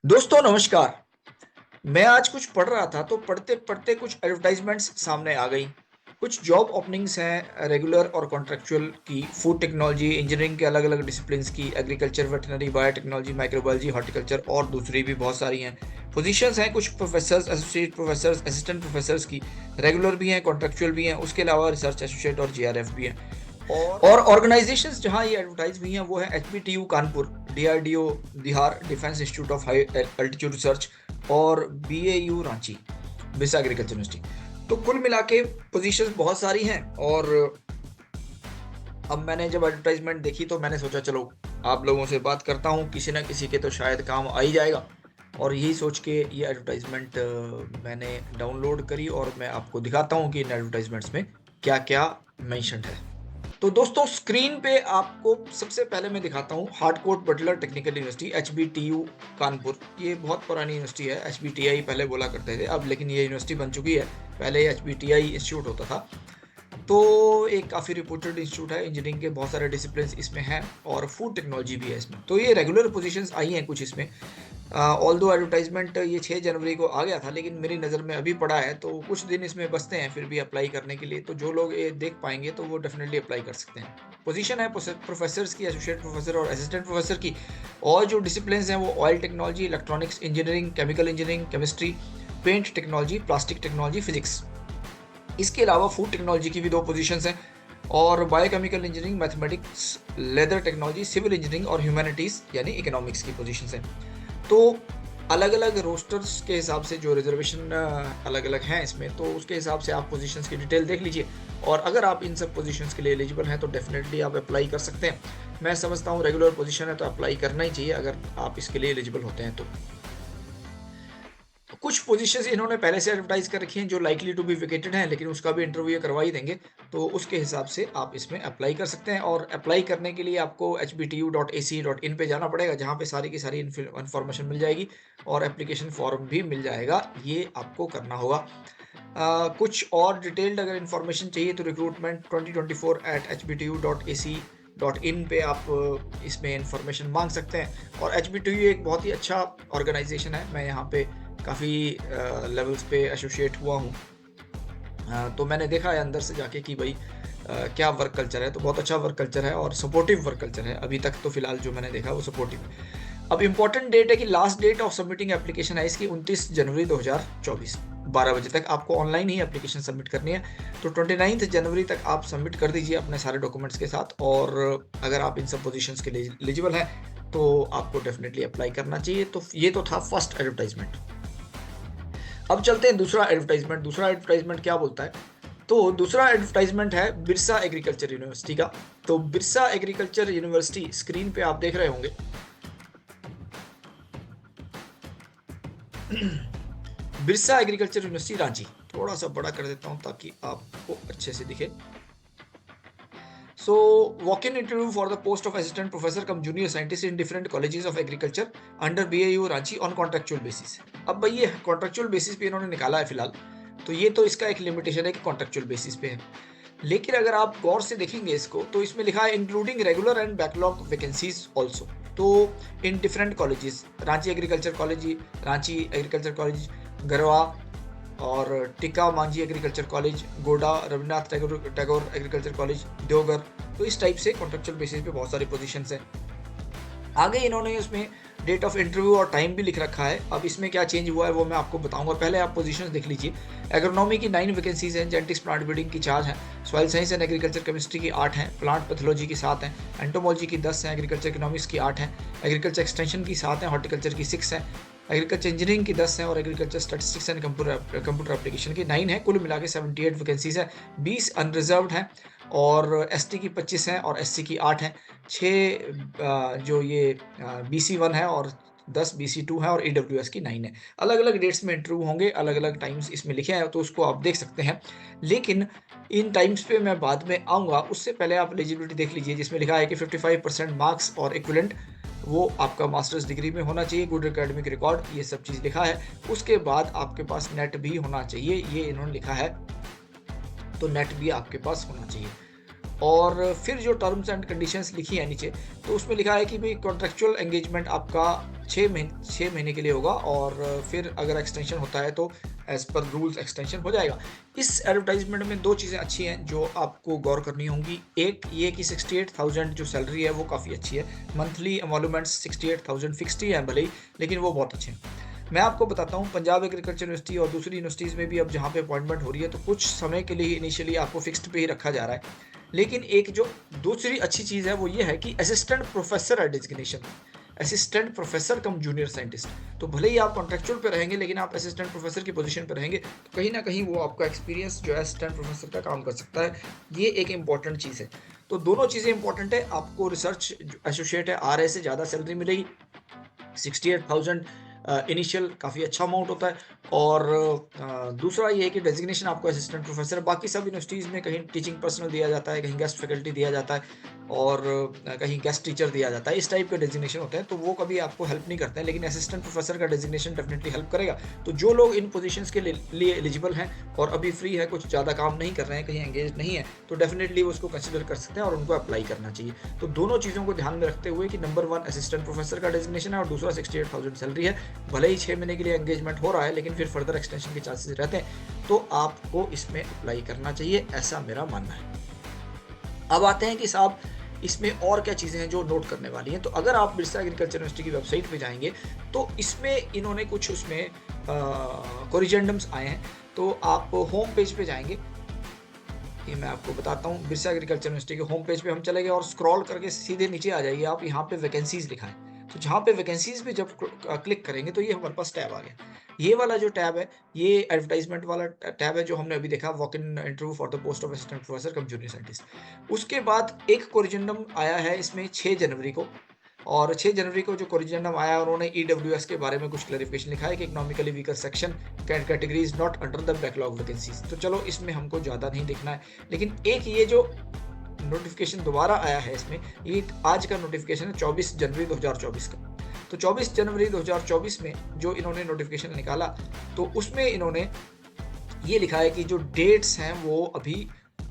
दोस्तों नमस्कार। मैं आज कुछ पढ़ रहा था तो पढ़ते-पढ़ते कुछ एडवर्टाइज़मेंट्स सामने आ गई। कुछ जॉब ओपनिंग्स हैं रेगुलर और कॉन्ट्रैक्चुअल की, फूड टेक्नोलॉजी, इंजीनियरिंग के अलग-अलग डिसिप्लिन्स की, agriculture, veterinary, biotechnology, microbiology, horticulture और दूसरी भी बहुत सारी हैं। पोज़ीशंस हैं कुछ professors, associate professors, assistant professors की, रेगुलर भी हैं, कॉन्ट्रैक्चुअल भी हैं, उसके अलावा रिसर्च एसोसिएट और जेआरएफ भी हैं। और ऑर्गेनाइजेशंस जहाँ ये एडवर्टाइज हुई हैं वो है एचबीटीयू कानपुर, डीआरडीओ बिहार defence institute of high altitude research और BAU Ranchi, Birsa agriculture university. तो कुल मिला के पोजीशंस बहुत सारी हैं और अब मैंने जब एडवर्टाइजमेंट देखी तो मैंने सोचा चलो आप लोगों से बात करता हूँ, किसी ना किसी के तो शायद काम आ ही जाएगा। और यही सोच के ये एडवर्टाइजमेंट मैंने डाउनलोड करी और मैं आपको दिखाता हूँ कि इन एडवर्टाइजमेंट्स में क्या क्या मेंशन्ड है। तो दोस्तों स्क्रीन पे आपको सबसे पहले मैं दिखाता हूँ Harcourt Butler technical university HBTU Kanpur. ये बहुत पुरानी यूनिवर्सिटी है, एचबीटीआई पहले बोला करते थे, अब लेकिन ये यूनिवर्सिटी बन चुकी है। पहले एचबीटीआई इंस्टीट्यूट होता था। तो एक काफ़ी रिप्यूटेड इंस्टीट्यूट है, इंजीनियरिंग के बहुत सारे डिसिप्लिन्स इसमें हैं और फूड टेक्नोलॉजी भी है इसमें। तो ये रेगुलर पोजीशंस आई हैं कुछ इसमें। ऑल्दो एडवर्टाइजमेंट ये 6 जनवरी को आ गया था, लेकिन मेरी नज़र में अभी पड़ा है, तो कुछ दिन इसमें बचते हैं फिर भी अप्लाई करने के लिए। तो जो लोग ये देख पाएंगे तो वो डेफिनेटली अप्लाई कर सकते हैं। पोजीशन है प्रोफेसर्स की, एसोसिएट प्रोफेसर और असिस्टेंट प्रोफेसर की। और जो डिसिप्लिन्स हैं वो oil technology, electronics engineering, chemical engineering, chemistry, paint technology, plastic technology, physics. इसके अलावा फूड टेक्नोलॉजी की भी 2 पोजीशंस हैं और biochemical engineering, mathematics, leather technology, civil engineering और ह्यूमैनिटीज़ यानी इकोनॉमिक्स की पोजीशंस हैं। तो अलग-अलग रोस्टर्स के हिसाब से जो रिजर्वेशन अलग-अलग हैं इसमें, तो उसके हिसाब से आप पोजीशंस की डिटेल देख लीजिए और अगर आप इन सब पोजीशंस के लिए एलिजिबल हैं तो डेफिनेटली आप अप्लाई कर सकते हैं। मैं समझता हूँ रेगुलर पोजीशन है तो अप्लाई करना ही चाहिए अगर आप इसके लिए एलिजिबल होते हैं तो। कुछ पोजीशंस इन्होंने पहले से एडवर्टाइज कर रखी हैं जो लाइकली टू बी वेकेटेड हैं, लेकिन उसका भी इंटरव्यू करवा ही देंगे, तो उसके हिसाब से आप इसमें अप्लाई कर सकते हैं। और अप्लाई करने के लिए आपको hbtu.ac.in पे जाना पड़ेगा, जहाँ पे सारी की सारी इन्फॉर्मेशन मिल जाएगी और एप्लीकेशन फॉर्म भी मिल जाएगा, ये आपको करना होगा। कुछ और डिटेल्ड अगर इन्फॉर्मेशन चाहिए तो recruitment2024@hbtu.ac.in पे आप इसमें इन्फॉर्मेशन मांग सकते हैं। और HBTU एक बहुत ही अच्छा ऑर्गेनाइजेशन है, मैं यहाँ पे काफ़ी लेवल्स पे एसोसिएट हुआ हूँ। तो मैंने देखा है अंदर से जाके कि भाई क्या वर्क कल्चर है, तो बहुत अच्छा वर्क कल्चर है और सपोर्टिव वर्क कल्चर है। अभी तक तो फिलहाल जो मैंने देखा वो सपोर्टिव है। अब इम्पोर्टेंट डेट है कि last date of submitting application है इसकी 29 जनवरी 2024, 12 बजे तक आपको ऑनलाइन ही एप्लीकेशन सबमिट करनी है। तो 29 जनवरी तक आप सबमिट कर दीजिए अपने सारे डॉक्यूमेंट्स के साथ और अगर आप इन सब पोजीशंस के लिए एलिजिबल हैं तो आपको डेफिनेटली अप्लाई करना चाहिए। तो ये तो था फर्स्ट एडवर्टाइजमेंट। अब चलते हैं दूसरा एडवर्टाइजमेंट। दूसरा एडवर्टाइजमेंट क्या बोलता है? तो दूसरा एडवर्टाइजमेंट है बिरसा एग्रीकल्चर यूनिवर्सिटी का। तो बिरसा एग्रीकल्चर यूनिवर्सिटी स्क्रीन पे आप देख रहे होंगे। Birsa agriculture university Ranchi. थोड़ा सा बड़ा कर देता हूं ताकि आपको अच्छे से दिखे। So, walk-in interview for the post of assistant professor cum junior scientist in different colleges of agriculture under BAU Ranchi on contractual basis। अब भाई ये contractual basis पे इन्होंने निकाला है फिलहाल, तो ये तो इसका एक लिमिटेशन है कि contractual basis पे है। लेकिन अगर आप गौर से देखेंगे इसको तो इसमें लिखा है including regular and backlog vacancies also. तो इन different colleges, Ranchi agriculture college, Ranchi agriculture college, Garhwa और Tikka Manjhi agriculture college, Godda Rabindranath Tagore agriculture college, Deoghar. तो इस टाइप से कॉन्ट्रेक्चुअल बेसिस पे बहुत सारी पोजीशंस हैं। आगे इन्होंने उसमें डेट ऑफ इंटरव्यू और टाइम भी लिख रखा है। अब इसमें क्या चेंज हुआ है वो मैं आपको बताऊंगा, पहले आप पोजीशंस देख लीजिए। एग्रोनॉमी की 9 वैकेंसीज हैं, जेनेटिक्स प्लांट ब्रीडिंग की 4 हैं, soil science and agriculture chemistry की 8 हैं, प्लांट पैथोलॉजी की 7 हैं, एंटोमोलॉजी की 10 हैं, एग्रीकल्चर इकोनॉमिक्स की 8 हैं, एग्रीकल्चर एक्सटेंशन की 7 हैं, हॉर्टिकल्चर की 6 हैं, एग्रीकल्चर इंजीनियरिंग की 10 हैं और agriculture statistics and computer application की 9 है। कुल मिला के 78 वैकेंसीज है, 20 अनरिजर्व्ड हैं और एसटी की 25 हैं और एससी की 8 हैं। 6 जो ये BC1 है और 10 BC2 है और EWS की 9 है। अलग-अलग डेट्स में इंटरव्यू होंगे, अलग-अलग टाइम्स इसमें लिखे हैं, तो उसको आप देख सकते हैं। लेकिन इन टाइम्स पे मैं बाद में आऊँगा, उससे पहले आप एलिजिबिलिटी देख लीजिए जिसमें लिखा है कि 55% मार्क्स और इक्विवेलेंट वो आपका मास्टर्स डिग्री में होना चाहिए, गुड एकेडमिक रिकॉर्ड, ये सब चीज़ लिखा है। उसके बाद आपके पास नेट भी होना चाहिए, ये इन्होंने लिखा है, तो नेट भी आपके पास होना चाहिए। और फिर जो टर्म्स एंड कंडीशंस लिखी है नीचे, तो उसमें लिखा है कि भाई कॉन्ट्रेक्चुअल एंगेजमेंट आपका 6 महीने के लिए होगा और फिर अगर एक्सटेंशन होता है तो एज़ पर रूल्स एक्सटेंशन हो जाएगा। इस एडवर्टाइज़मेंट में 2 चीज़ें अच्छी हैं जो आपको गौर करनी होंगी। एक ये कि 68,000 जो सैलरी है वो काफ़ी अच्छी है। मंथली एमोलुमेंट्स 68,000 फिक्स्ड ही है भले ही, लेकिन वो बहुत अच्छे हैं। मैं आपको बताता हूँ पंजाब एग्रीकल्चर यूनिवर्सिटी और दूसरी यूनिवर्सिटीज़ में भी अब जहाँ पे अपॉइंटमेंट हो रही है तो कुछ समय के लिए इनिशियली आपको फिक्स्ड पे ही रखा जा रहा है। लेकिन एक जो दूसरी अच्छी चीज़ है वो ये है कि असिस्टेंट प्रोफेसर है डेज़िग्नेशन। असिस्टेंट प्रोफेसर कम जूनियर साइंटिस्ट। तो भले ही आप कॉन्ट्रैक्चुअल पे रहेंगे लेकिन आप असिस्टेंट प्रोफेसर की पोज़ीशन पे रहेंगे, तो कहीं न कहीं वो आपका एक्सपीरियंस जो है असिस्टेंट प्रोफेसर का काम कर सकता है। ये एक इम्पोर्टेंट चीज़ है। तो दोनों चीज़ें इम्पोर्टेंट है। आपको रिसर्च एसोसिएट है, आरए से ज़्यादा सैलरी मिलेगी। 68,000 इनिशियल काफ़ी अच्छा अमाउंट होता है और दूसरा ये है कि डेज़िग्नेशन आपको असिस्टेंट प्रोफ़ेसर बाकी सब यूनिवर्सिटीज़ में कहीं टीचिंग पर्सनल दिया जाता है, कहीं गेस्ट फैकल्टी दिया जाता है और कहीं गेस्ट टीचर दिया जाता है। इस टाइप के डेज़िग्नेशन होते हैं, तो वो कभी आपको हेल्प नहीं करते हैं, लेकिन असिस्टेंट प्रोफ़ेसर का डेज़िग्नेशन डेफ़िनिटली हेल्प करेगा। तो जो लोग इन पोज़ीशंस के लिए एलिजिबल हैं और अभी फ्री है, कुछ ज़्यादा काम नहीं कर रहे हैं, कहीं एंगेज नहीं है, तो डेफ़िनिटली वो उसको कंसिडर कर सकते हैं और उनको अप्लाई करना चाहिए। तो दोनों चीज़ों को ध्यान में रखते हुए कि नंबर 1 असिस्टेंट प्रोफ़ेसर का डेज़िग्नेशन है और दूसरा 68,000 सैलरी है। भले ही 6 महीने के लिए एंगेजमेंट हो रहा है, लेकिन फिर फर्दर एक्सटेंशन के चांसेस रहते हैं, तो आपको इसमें अप्लाई करना चाहिए, ऐसा मेरा मानना है। अब आते हैं कि साहब इसमें और क्या चीज़ें हैं जो नोट करने वाली हैं। तो अगर आप बिरसा एग्रीकल्चर यूनिवर्सिटी की वेबसाइट पे जाएँगे, तो इसमें इन्होंने कुछ उसमें कोरिजेंडम्स आए हैं। तो आप होम पेज पे जाएँगे, ये मैं आपको बताता हूँ। बिरसा एग्रीकल्चर यूनिवर्सिटी के होम पेज पे हम चले गए और स्क्रॉल करके सीधे नीचे आ जाइए आप, यहाँ पे वैकेंसीज़ लिखा है। तो जहाँ पे वैकेंसीज़ पे जब क्लिक करेंगे तो ये हमारे पास टैब आ गया। ये वाला जो टैब है, ये एडवर्टाइज़मेंट वाला टैब है जो हमने अभी देखा, walk in interview for the post of assistant professor come junior scientist. उसके बाद एक कोरिजेंडम आया है इसमें 6 जनवरी को और 6 जनवरी को जो कोरिजेंडम आया उन्होंने ईडब्ल्यूएस के बारे में कुछ क्लैरिफिकेशन लिखा है कि economically weaker section categories not under the backlog vacancies. तो चलो इसमें हमको ज़्यादा नहीं देखना है, लेकिन एक ये जो नोटिफिकेशन दोबारा आया है इसमें, ये आज का नोटिफिकेशन है 24 जनवरी 2024 का। तो 24 जनवरी 2024 में जो इन्होंने नोटिफिकेशन निकाला, तो उसमें इन्होंने ये लिखा है कि जो डेट्स हैं वो अभी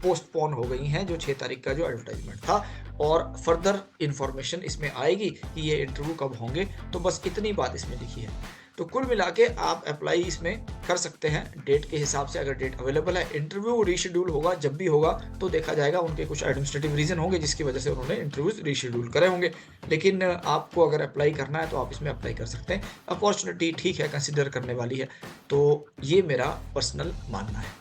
पोस्टपोन हो गई हैं, जो 6 तारीख का जो एडवर्टाइजमेंट था, और फर्दर इन्फॉर्मेशन इसमें आएगी कि ये इंटरव्यू कब होंगे। तो बस इतनी बात इसमें लिखी है। तो कुल मिला के आप अप्लाई इसमें कर सकते हैं डेट के हिसाब से, अगर डेट अवेलेबल है। इंटरव्यू रीशेड्यूल होगा, जब भी होगा तो देखा जाएगा। उनके कुछ एडमिनिस्ट्रेटिव रीज़न होंगे जिसकी वजह से उन्होंने इंटरव्यूज़ रीशेड्यूल करे होंगे, लेकिन आपको अगर अप्लाई करना है तो आप इसमें अप्लाई कर सकते हैं। अपॉर्चुनिटी ठीक है, कंसिडर करने वाली है। तो ये मेरा पर्सनल मानना है।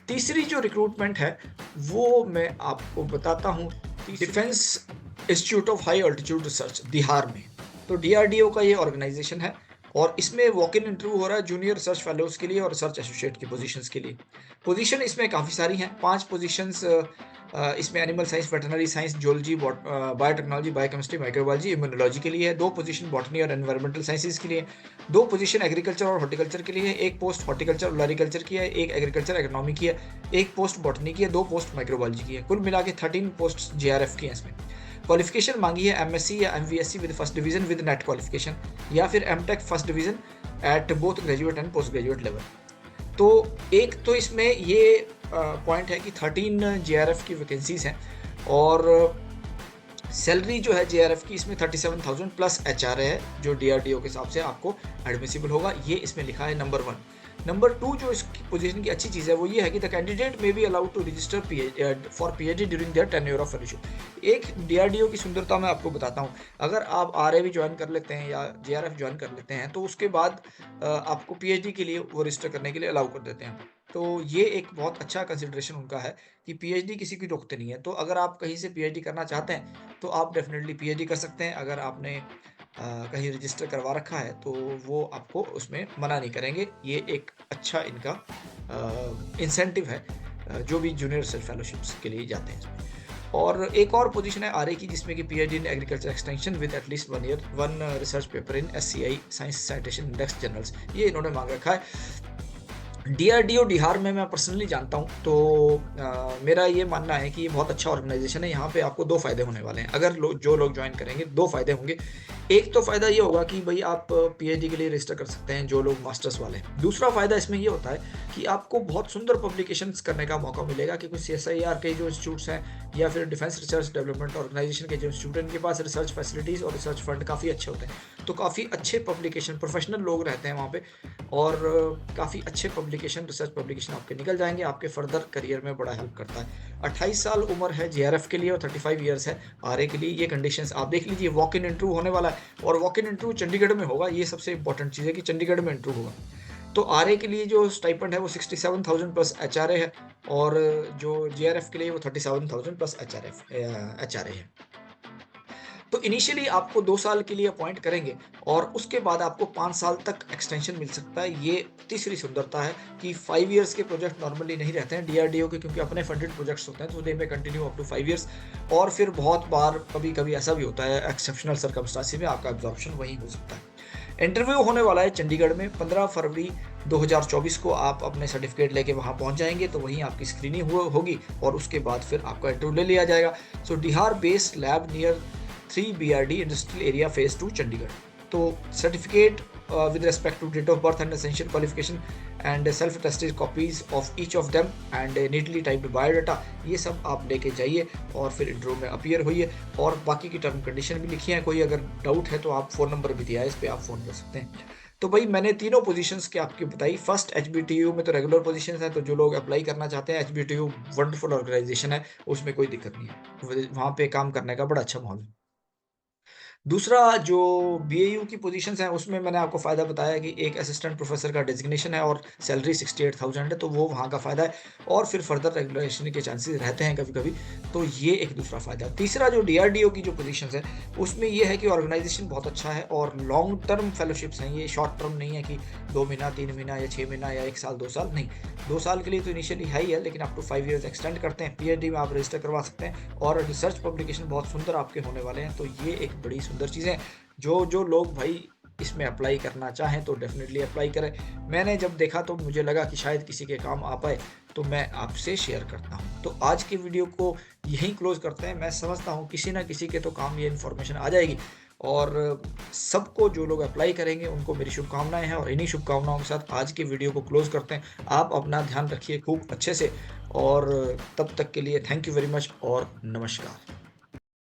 तीसरी जो रिक्रूटमेंट है वो मैं आपको बताता हूँ, defence institute of high altitude research DIHAR में। तो डीआरडीओ का ये ऑर्गेनाइजेशन है और इसमें वॉक इन इंटरव्यू हो रहा है जूनियर रिसर्च फेलोज के लिए और रिसर्च एसोसिएट की पोजीशंस के लिए। पोजीशन इसमें काफ़ी सारी हैं, 5 पोजीशंस इसमें animal science, veterinary science, zoology, biotechnology, biochemistry, microbiology, immunology के लिए है। 2 पोजीशन बॉटनी और एनवायरमेंटल साइंसेज के लिए, 2 पोजीशन एग्रीकल्चर और हॉर्टिकल्चर के लिए, 1 पोस्ट हॉर्टिकल्चर और लॉरिकल्चर की है, 1 एग्रीकल्चर इकोनॉमी की है, 1 पोस्ट बॉटनी की है, 2 पोस्ट माइक्रोबायोलॉजी की है। कुल मिला के 13 पोस्ट जेआरएफ की हैं इसमें। क्वालिफिकेशन मांगी है एमएससी या MVSc with first division with NET qualification, या फिर MTech first division at both graduate and post graduate level. तो एक तो इसमें ये पॉइंट है कि 13 जेआरएफ की वैकेंसीज हैं और सैलरी जो है जेआरएफ की इसमें 37,000 प्लस एचआरए है, जो डीआरडीओ के हिसाब से आपको एडमिसिबल होगा। ये इसमें लिखा है नंबर 1। नंबर 2 जो इस पोजीशन की अच्छी चीज़ है वो ये है कि the candidate may be allowed to register for PhD during their tenure of fellowship. एक डीआरडीओ की सुंदरता मैं आपको बताता हूँ, अगर आप आरए ज्वाइन कर लेते हैं या जेआरएफ ज्वाइन कर लेते हैं तो उसके बाद आपको पीएचडी के लिए वो रजिस्टर करने के लिए अलाउ कर देते हैं। तो ये एक बहुत अच्छा कंसिडरेशन उनका है कि पीएचडी किसी की रोकते नहीं है। तो अगर आप कहीं से पीएचडी करना चाहते हैं तो आप डेफिनेटली पीएचडी कर सकते हैं। अगर आपने कहीं रजिस्टर करवा रखा है तो वो आपको उसमें मना नहीं करेंगे। ये एक अच्छा इनका इंसेंटिव है जो भी जूनियर रिसर्च फेलोशिप्स के लिए जाते हैं इसमें। और एक और पोजीशन है आरए की जिसमें कि PhD in agriculture extension with at least 1 year 1 research paper in SCI science citation index journals, ये इन्होंने मांग रखा है। डीआरडीओ बिहार में मैं पर्सनली जानता हूँ, तो मेरा ये मानना है कि ये बहुत अच्छा ऑर्गेनाइजेशन है। यहाँ पे आपको 2 फ़ायदे होने वाले हैं। अगर जो लोग ज्वाइन करेंगे 2 फ़ायदे होंगे। एक तो फ़ायदा ये होगा कि भई आप पीएचडी के लिए रजिस्टर कर सकते हैं जो लोग मास्टर्स वाले हैं। दूसरा फ़ायदा इसमें ये होता है कि आपको बहुत सुंदर पब्लिकेशंस करने का मौका मिलेगा कि कुछ सीएसआईआर के जो इंस्टीट्यूट्स हैं या फिर डिफेंस रिसर्च डेवलपमेंट ऑर्गेनाइजेशन के जो इंस्टीट्यूट हैं, इनके पास रिसर्च फैसिलिटीज़ और रिसर्च फंड काफ़ी अच्छे होते हैं। तो काफ़ी अच्छे पब्लिकेशन प्रोफेशनल लोग रहते हैं वहाँ पे और काफ़ी अच्छे पब्लिकेशन रिसर्च पब्लिकेशन आपके निकल जाएँगे, आपके फर्दर करियर में बड़ा हेल्प करता है। 28 साल उम्र है जेआरएफ के लिए और 35 इयर्स है आरए के लिए। ये कंडीशंस आप देख लीजिए, वॉक इन इंटरव्यू होने वाला है और वॉक इन इंटरव्यू चंडीगढ़ में होगा। ये सबसे इंपॉर्टेंट चीज़ है कि चंडीगढ़ में इंटरव्यू होगा। तो आरए के लिए जो स्टाइपेंड है वो 67,000 प्लस एचआरए है और जो जेआरएफ के लिए वो 37,000 प्लस एचआरए है। तो इनिशियली आपको 2 साल के लिए अपॉइंट करेंगे और उसके बाद आपको 5 साल तक एक्सटेंशन मिल सकता है। ये तीसरी सुंदरता है कि 5 इयर्स के प्रोजेक्ट नॉर्मली नहीं रहते हैं डीआरडीओ के, क्योंकि अपने फंडेड प्रोजेक्ट्स होते हैं, तो दे में कंटिन्यू अप टू 5 इयर्स। और फिर बहुत बार कभी-कभी ऐसा भी होता है एक्सेप्शनल सर्कमस्टेंसेस में आपका एब्जॉर्प्शन वहीं हो सकता है। इंटरव्यू होने वाला है चंडीगढ़ में 15 फरवरी 2024 को। आप अपने सर्टिफिकेट लेके वहाँ पहुँच जाएँगे तो वहीं आपकी स्क्रीनिंग होगी और उसके बाद फिर आपका इंटरव्यू ले लिया जाएगा। So DIHAR based lab near 3 BRD industrial area phase 2 Chandigarh. तो certificate with respect to date of birth and essential qualification and self-attested copies of each of them and neatly typed biodata, ये सब आप लेके जाइए और फिर इंटरव्यू में appear होइए। और बाकी की टर्म कंडीशन भी लिखी है, कोई अगर डाउट है तो आप फ़ोन नंबर भी दिया है, इस पे आप फ़ोन कर सकते हैं। तो भाई मैंने तीनों पोजीशंस की आपकी बताई। फर्स्ट एचबीटीयू में तो रेगुलर पोजीशंस हैं, तो जो लोग अप्लाई करना चाहते हैं, एचबीटीयू वंडरफुल ऑर्गेनाइजेशन है, उसमें कोई दिक्कत नहीं है। वहाँ पे काम करने का बड़ा अच्छा माहौल है। दूसरा जो बीएयू की पोज़ीशंस हैं, उसमें मैंने आपको फ़ायदा बताया कि एक असिस्टेंट प्रोफ़ेसर का डेज़िग्नेशन है और सैलरी 68,000 है, तो वो वहाँ का फ़ायदा है और फिर फर्दर रेगुलेशन के चांसेस रहते हैं कभी-कभी, तो ये एक दूसरा फ़ायदा है। तीसरा जो डीआरडीओ की जो पोज़ीशंस है, उसमें ये है कि ऑर्गेनाइज़ेशन बहुत अच्छा है और लॉन्ग टर्म फेलोशिप्स हैं, ये शॉर्ट टर्म नहीं है कि 2 महीना, 3 महीना या 6 महीना या 1 साल, 2 साल, नहीं। 2 साल के लिए तो इनिशियली है ही है, लेकिन अप टू 5 इयर्स एक्सटेंड करते हैं। पीएचडी में आप रजिस्टर करवा सकते हैं और रिसर्च पब्लिकेशन बहुत सुंदर आपके होने वाले हैं, तो ये एक बड़ी सुंदर चीज़ है। जो लोग भाई इसमें अप्लाई करना चाहें तो डेफ़िनेटली अप्लाई करें। मैंने जब देखा तो मुझे लगा कि शायद किसी के काम आ पाए, तो मैं आपसे शेयर करता हूँ। तो आज की वीडियो को यहीं क्लोज़ करते हैं। मैं समझता हूँ किसी न किसी के तो काम ये इन्फॉर्मेशन आ जाएगी और सबको जो लोग अप्लाई करेंगे उनको मेरी शुभकामनाएँ हैं और इन्हीं शुभकामनाओं के साथ आज की वीडियो को क्लोज़ करते हैं। आप अपना ध्यान रखिए खूब अच्छे से और तब तक के लिए थैंक यू वेरी मच और नमस्कार।